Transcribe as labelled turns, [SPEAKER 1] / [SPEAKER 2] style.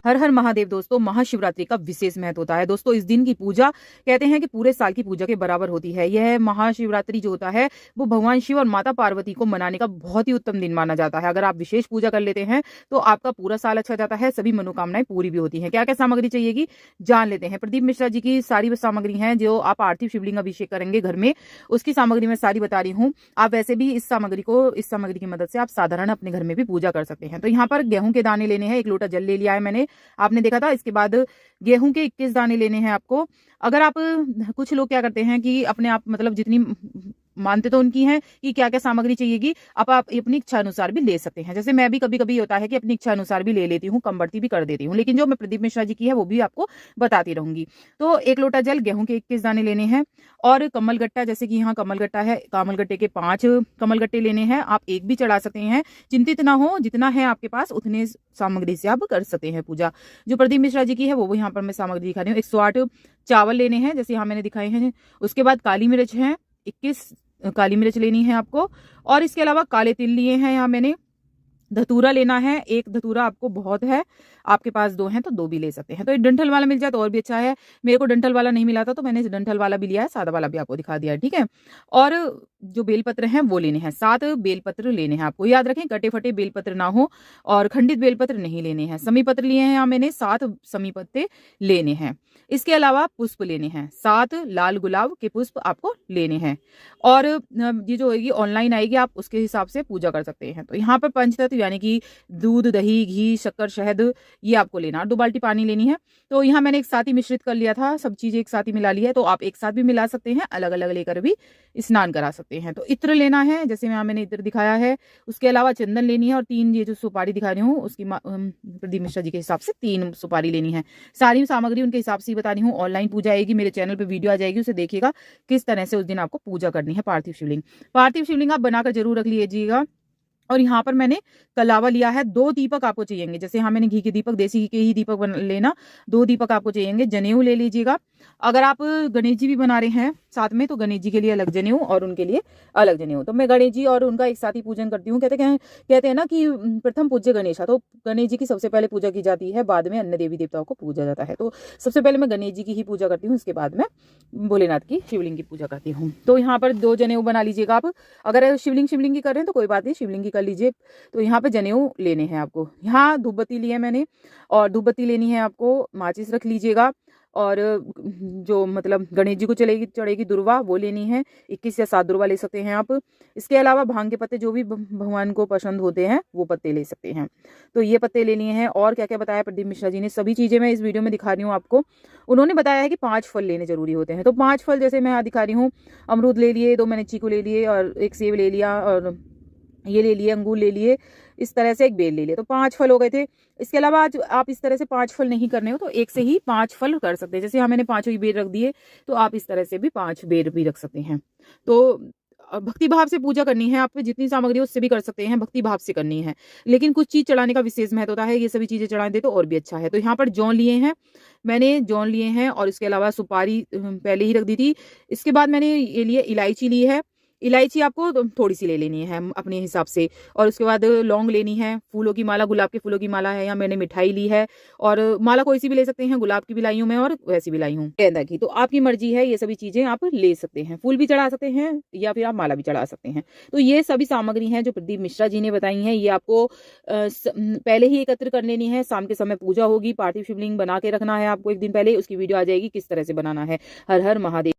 [SPEAKER 1] हर हर महादेव दोस्तों, महाशिवरात्रि का विशेष महत्व होता है दोस्तों। इस दिन की पूजा कहते हैं कि पूरे साल की पूजा के बराबर होती है। यह महाशिवरात्रि जो होता है वो भगवान शिव और माता पार्वती को मनाने का बहुत ही उत्तम दिन माना जाता है। अगर आप विशेष पूजा कर लेते हैं तो आपका पूरा साल अच्छा जाता है, सभी मनोकामनाएं पूरी भी होती हैं। क्या क्या सामग्री चाहिएगी जान लेते हैं। प्रदीप मिश्रा जी की सारी सामग्री है जो आप पार्थिव शिवलिंग अभिषेक करेंगे घर में, उसकी सामग्री मैं सारी बता रही हूँ। आप वैसे भी इस सामग्री की मदद से आप साधारण अपने घर में भी पूजा कर सकते हैं। तो यहाँ पर गेहूं के दाने लेने हैं, 1 लोटा जल ले लिया है मैंने, आपने देखा था। इसके बाद गेहूं के 21 दाने लेने हैं आपको। अगर आप कुछ लोग क्या करते हैं कि अपने आप मतलब जितनी मानते तो उनकी हैं कि क्या क्या सामग्री चाहिएगी, आप अपनी इच्छा अनुसार भी ले सकते हैं। जैसे मैं भी कभी कभी होता है कि अपनी इच्छा अनुसार भी ले लेती हूँ, कम बढ़ती भी कर देती हूँ, लेकिन जो मैं प्रदीप मिश्रा जी की है वो भी आपको बताती रहूंगी। तो 1 लोटा जल, गेहूं के 21 दाने लेने हैं और कमलगट्टा, जैसे कि यहाँ कमलगट्टा है, कमलगट्टे के 5 कमलगट्टे लेने हैं। आप एक भी चढ़ा सकते हैं, चिंतित ना हो, जितना है आपके पास उतने सामग्री से आप कर सकते हैं पूजा। जो प्रदीप मिश्रा जी की है वो यहाँ पर मैं सामग्री दिखा रही हूँ। 108 चावल लेने हैं जैसे यहाँ मैंने दिखाए हैं। उसके बाद काली मिर्च है, 21 काली मिर्च लेनी है आपको। और इसके अलावा काले तिल लिए हैं यहाँ मैंने। धतूरा लेना है, 1 धतूरा आपको बहुत है, आपके पास 2 हैं तो 2 भी ले सकते हैं। तो डंठल वाला मिल जाए तो और भी अच्छा है। मेरे को डंठल वाला नहीं मिला था तो मैंने डंठल वाला भी लिया है, सादा वाला भी आपको दिखा दिया है, ठीक है। और जो बेलपत्र हैं वो लेने हैं, 7 बेलपत्र लेने हैं आपको। याद रखें कटे फटे बेलपत्र ना हो और खंडित बेलपत्र नहीं लेने हैं। समी पत्र लिए हैं यहाँ मैंने, 7 समी पत्ते लेने हैं। इसके अलावा पुष्प लेने हैं, 7 लाल गुलाब के पुष्प आपको लेने हैं। और ये जो होगी ऑनलाइन आएगी, आप उसके हिसाब से पूजा कर सकते हैं। तो यहाँ पर पंचतत्व यानी कि दूध, दही, घी, शक्कर, शहद ये आपको लेना है। 2 बाल्टी पानी लेनी है। तो यहाँ मैंने एक साथ ही मिश्रित कर लिया था, सब चीजें एक साथ ही मिला ली है। तो आप एक साथ भी मिला सकते हैं, अलग अलग लेकर भी स्नान करा सकते हैं। तो इत्र लेना है, जैसे मैंने इत्र दिखाया है। उसके अलावा चंदन लेनी है और 3 ये जो सुपारी दिखा रही हूँ उसकी प्रदीप मिश्रा जी के हिसाब से 3 सुपारी लेनी है। सारी सामग्री उनके हिसाब से ही बता रही हूँ। ऑनलाइन पूजा आएगी, मेरे चैनल पे वीडियो आ जाएगी, उसे देखिएगा किस तरह से उस दिन आपको पूजा करनी है। पार्थिव शिवलिंग आप बनाकर जरूर रख लीजिएगा। और यहाँ पर मैंने कलावा लिया है, 2 दीपक आपको चाहिएंगे। जैसे यहाँ मैंने घी के दीपक, देसी घी के ही दीपक लेना, 2 दीपक आपको चाहिएंगे। जनेऊ ले लीजिएगा। अगर आप गणेश जी भी बना रहे हैं साथ में तो गणेश जी के लिए अलग जनेऊ और उनके लिए अलग जनेऊ। तो मैं गणेश जी और उनका एक साथ ही पूजन करती हूँ। कहते हैं ना कि प्रथम पूज्य गणेश, तो गणेश जी की सबसे पहले पूजा की जाती है, बाद में अन्य देवी देवताओं को पूजा जाता है। तो सबसे पहले मैं गणेश जी की ही पूजा करती हूँ, उसके बाद में भोलेनाथ की शिवलिंग की पूजा करती हूँ। तो यहाँ पर 2 जनेऊ बना लीजिएगा आप। अगर शिवलिंग की कर रहे हैं तो कोई बात नहीं, शिवलिंग की कर लीजिए। तो यहाँ पे जनेऊ लेने हैं आपको। यहाँ धूप बत्ती ली है मैंने और धूप बत्ती लेनी है आपको। माचिस रख लीजिएगा और जो मतलब गणेश जी को चढ़ेगी दुर्वा वो लेनी है, 21 या 7 दुर्वा ले सकते हैं आप। इसके अलावा भांग के पत्ते जो भी भगवान को पसंद होते हैं वो पत्ते ले सकते हैं। तो ये पत्ते ले लिए हैं। और क्या क्या बताया प्रदीप मिश्रा जी ने, सभी चीजें मैं इस वीडियो में दिखा रही हूँ आपको। उन्होंने बताया है कि 5 फल लेने जरूरी होते हैं। तो 5 फल जैसे मैं यहाँ दिखा रही हूँ, अमरूद ले लिए, 2 मैंने चीकू ले लिए और 1 सेब ले लिया और ये ले लिए, अंगूर ले लिए, इस तरह से 1 बेल ले लिए। तो 5 फल हो गए थे। इसके अलावा आज आप इस तरह से 5 फल नहीं करने हो तो 1 से ही 5 फल कर सकते हैं। जैसे यहाँ मैंने 5 ही बेर रख दिए तो आप इस तरह से भी 5 बेर भी रख सकते हैं। तो भक्ति भाव से पूजा करनी है, आप जितनी सामग्री उससे भी कर सकते हैं, भक्ति भाव से करनी है। लेकिन कुछ चीज चढ़ाने का विशेष महत्व होता है, ये सभी चीजें चढ़ा दे तो और भी अच्छा है। तो यहाँ पर जौन लिए हैं मैंने, जौन लिए हैं और इसके अलावा सुपारी पहले ही रख दी थी। इसके बाद मैंने ये लिए इलायची ली है। इलायची आपको थोड़ी सी ले लेनी है अपने हिसाब से। और उसके बाद लौंग लेनी है, फूलों की माला, गुलाब के फूलों की माला है, यहाँ मैंने मिठाई ली है। और माला कोई सी भी ले सकते हैं, गुलाब की भी लाई हूँ मैं और वैसी भी लाई हूँ गेंदा की। तो आपकी मर्जी है, ये सभी चीजें आप ले सकते हैं। फूल भी चढ़ा सकते हैं या फिर आप माला भी चढ़ा सकते हैं। तो ये सभी सामग्री हैं जो प्रदीप मिश्रा जी ने बताई हैं, ये आपको पहले ही एकत्र कर लेनी है। शाम के समय पूजा होगी, पार्थिव शिवलिंग बना के रखना है आपको 1 दिन पहले, उसकी वीडियो आ जाएगी किस तरह से बनाना है। हर हर महादेव।